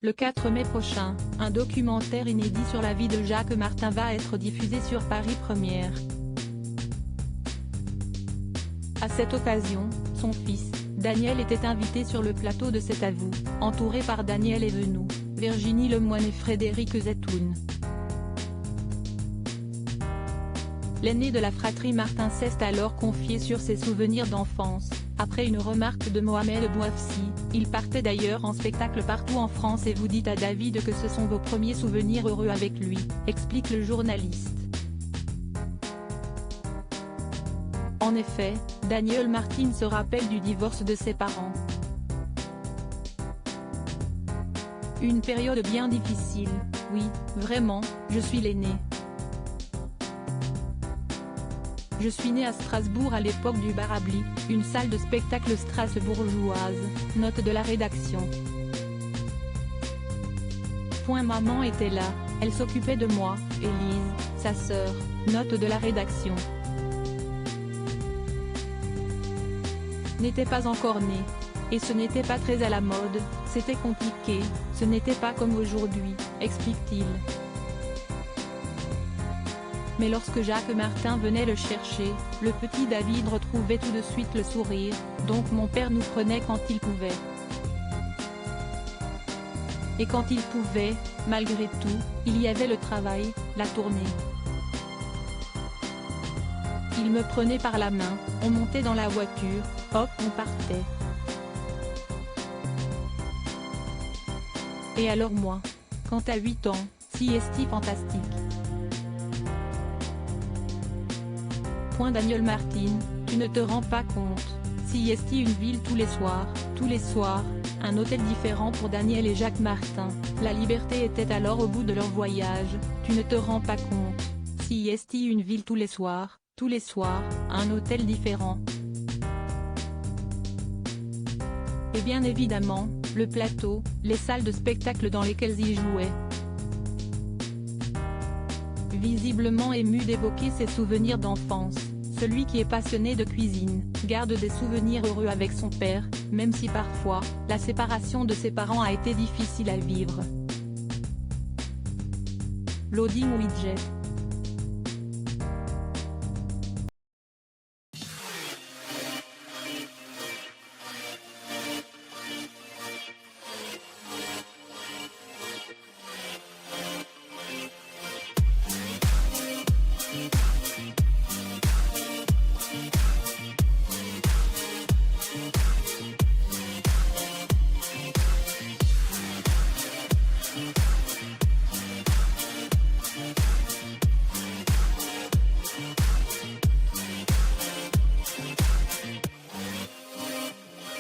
Le 4 mai prochain, un documentaire inédit sur la vie de Jacques Martin va être diffusé sur Paris Première. À cette occasion, son fils, Daniel était invité sur le plateau de C'est à vous, entouré par Daniel Evenou, Virginie Lemoine et Frédéric Zetoun. L'aîné de la fratrie Martin s'est alors confié sur ses souvenirs d'enfance. Après une remarque de Mohamed Bouafsi, il partait d'ailleurs en spectacle partout en France et vous dites à David que ce sont vos premiers souvenirs heureux avec lui, explique le journaliste. En effet, Daniel Martin se rappelle du divorce de ses parents. Une période bien difficile, oui, vraiment, je suis l'aîné. Je suis né à Strasbourg à l'époque du Barabli, une salle de spectacle strasbourgeoise, note de la rédaction. Maman était là, elle s'occupait de moi, Élise, sa sœur, note de la rédaction. N'était pas encore né. Et ce n'était pas très à la mode, c'était compliqué, ce n'était pas comme aujourd'hui, explique-t-il. Mais lorsque Jacques Martin venait le chercher, le petit David retrouvait tout de suite le sourire, donc mon père nous prenait quand il pouvait. Et quand il pouvait, malgré tout, il y avait le travail, la tournée. Il me prenait par la main, on montait dans la voiture, hop on partait. Et alors moi, quand à 8 ans, si est-il fantastique. Daniel Martin, tu ne te rends pas compte, si est-il une ville tous les soirs, un hôtel différent pour Daniel et Jacques Martin, la liberté était alors au bout de leur voyage, tu ne te rends pas compte, si est-il une ville tous les soirs, un hôtel différent. Et bien évidemment, le plateau, les salles de spectacle dans lesquelles ils jouaient. Visiblement ému d'évoquer ses souvenirs d'enfance, celui qui est passionné de cuisine, garde des souvenirs heureux avec son père, même si parfois, la séparation de ses parents a été difficile à vivre. Loading widget.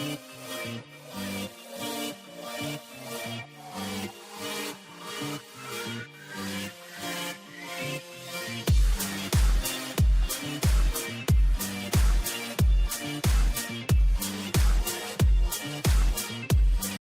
Yeah.